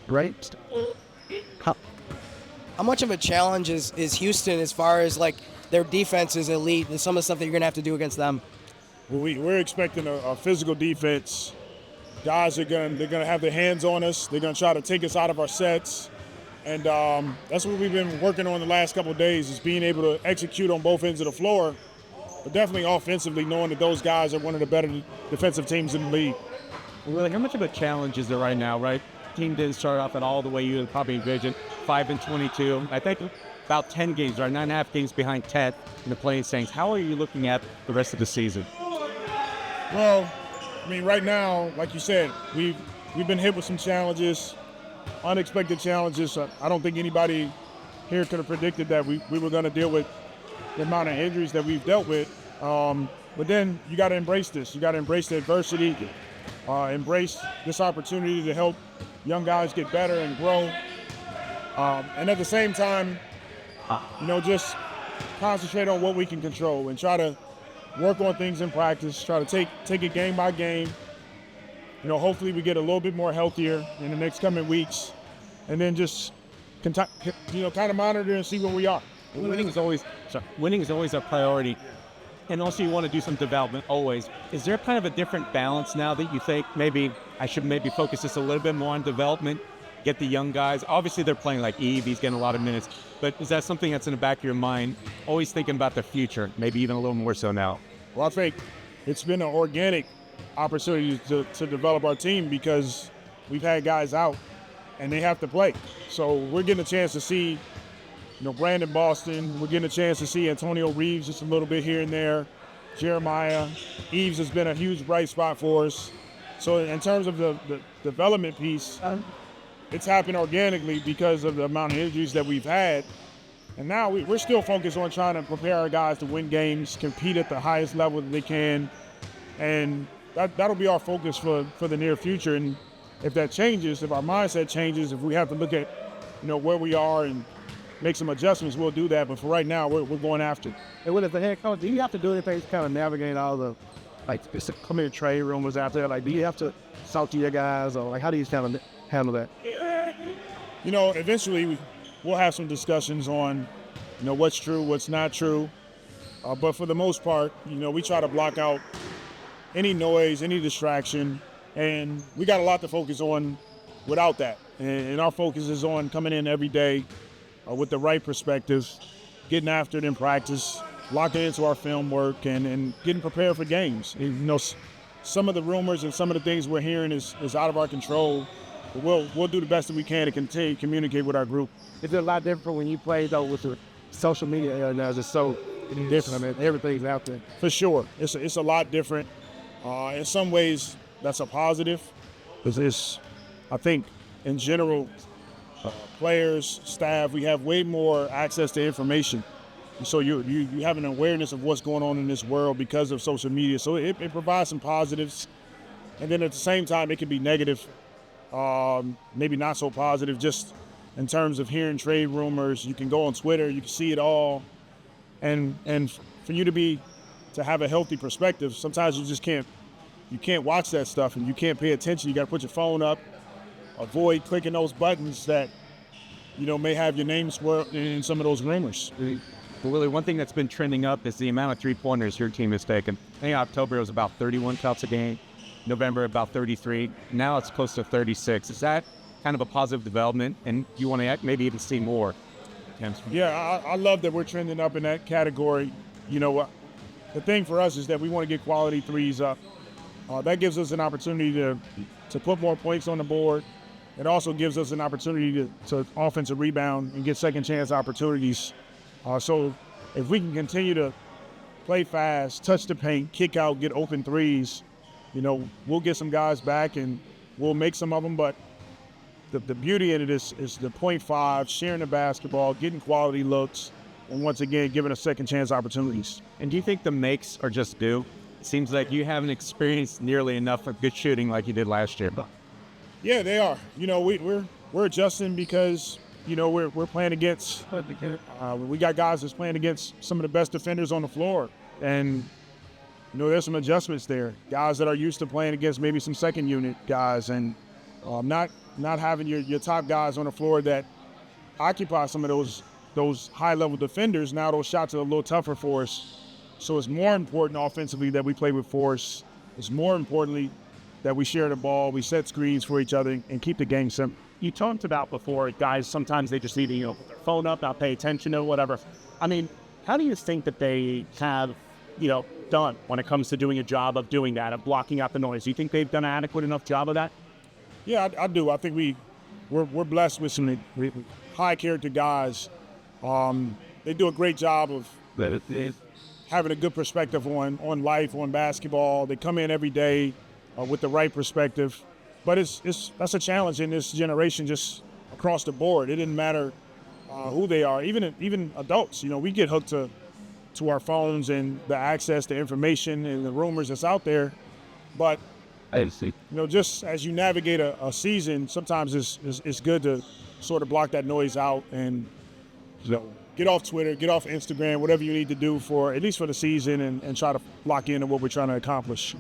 right? How much of a challenge is Houston as far as like their defense is elite and some of the stuff that you're going to have to do against them? Well, we're expecting a physical defense. Guys they're gonna have their hands on us. They're gonna try to take us out of our sets, and that's what we've been working on the last couple of days, is being able to execute on both ends of the floor, but definitely offensively, knowing that those guys are one of the better defensive teams in the league. Really, how much of a challenge is there right now, right? Team didn't start off at all the way you would probably envision. 5-22. I think about 10 games, or 9.5 games behind 10 in the playing Saints. How are you looking at the rest of the season? Well, I mean, right now, like you said, we've been hit with some challenges, unexpected challenges. I don't think anybody here could have predicted that we were going to deal with the amount of injuries that we've dealt with. But then you got to embrace this. You got to embrace the adversity, embrace this opportunity to help young guys get better and grow. And at the same time, just concentrate on what we can control and try to work on things in practice, try to take it game by game. Hopefully we get a little bit more healthier in the next coming weeks, and then just kind of monitor and see where we are. Winning is always a priority, and also you want to do some development always. Is there kind of a different balance now that you think maybe I should focus this a little bit more on development, get the young guys? Obviously they're playing like Yves, he's getting a lot of minutes, but is that something that's in the back of your mind, always thinking about the future, maybe even a little more so now? Well, I think it's been an organic opportunity to develop our team, because we've had guys out and they have to play. So we're getting a chance to see, Brandon Boston. We're getting a chance to see Antonio Reeves just a little bit here and there. Jeremiah. Yves has been a huge bright spot for us. So in terms of the development piece, it's happened organically because of the amount of injuries that we've had. And now we're still focused on trying to prepare our guys to win games, compete at the highest level that they can. And that'll be our focus for the near future. And if that changes, if our mindset changes, if we have to look at, where we are and make some adjustments, we'll do that. But for right now, we're going after it. And with the head coach, do you have to do anything to kind of navigate all the, coming trade rumors out there? Like, do you have to talk to your guys, or how do you kind of handle that? Eventually we'll have some discussions on, what's true, what's not true. But for the most part, we try to block out any noise, any distraction, and we got a lot to focus on without that. And our focus is on coming in every day with the right perspective, getting after it in practice, locking into our film work, and getting prepared for games. Some of the rumors and some of the things we're hearing is out of our control. But we'll do the best that we can to continue to communicate with our group. Is it a lot different when you play, though, with the social media era now? It's just so different. I mean, everything's out there. For sure. It's a lot different. In some ways, that's a positive. Because I think, in general, players, staff, we have way more access to information. And so you have an awareness of what's going on in this world because of social media. So it provides some positives. And then at the same time, it can be negative. Maybe not so positive, just in terms of hearing trade rumors. You can go on Twitter, you can see it all. And for you to have a healthy perspective, sometimes you just can't watch that stuff and you can't pay attention. You got to put your phone up, avoid clicking those buttons that, may have your name swirled in some of those rumors. Well, Willie, one thing that's been trending up is the amount of three-pointers your team has taken. I think October it was about 31 shots a game. November about 33. Now it's close to 36. Is that kind of a positive development, and you want to maybe even see more? Yeah, I love that we're trending up in that category. The thing for us is that we want to get quality threes up. That gives us an opportunity to put more points on the board. It also gives us an opportunity to offensive rebound and get second chance opportunities. So if we can continue to play fast, touch the paint, kick out, get open threes, we'll get some guys back and we'll make some of them. But the beauty in it is the 0.5, sharing the basketball, getting quality looks, and once again, giving us second chance opportunities. And do you think the makes are just due? It seems like you haven't experienced nearly enough of good shooting like you did last year. Yeah, they are. We're adjusting because, we're playing against, we got guys that's playing against some of the best defenders on the floor. And there's some adjustments there. Guys that are used to playing against maybe some second unit guys. And Not having your top guys on the floor that occupy some of those high-level defenders. Now those shots are a little tougher for us. So it's more important offensively that we play with force. It's more importantly that we share the ball, we set screens for each other, and keep the game simple. You talked about before, guys, sometimes they just need to, put their phone up, not pay attention to whatever. I mean, how do you think that they have, done when it comes to doing a job of doing that, of blocking out the noise? Do you think they've done an adequate enough job of that? Yeah, I do. I think we're blessed with some high-character guys. They do a great job of having a good perspective on life, on basketball. They come in every day with the right perspective. But that's a challenge in this generation just across the board. It didn't matter who they are, even adults. We get hooked to our phones and the access to information and the rumors that's out there. But just as you navigate a season, sometimes it's good to sort of block that noise out and get off Twitter, get off Instagram, whatever you need to do for at least for the season, and try to lock into what we're trying to accomplish.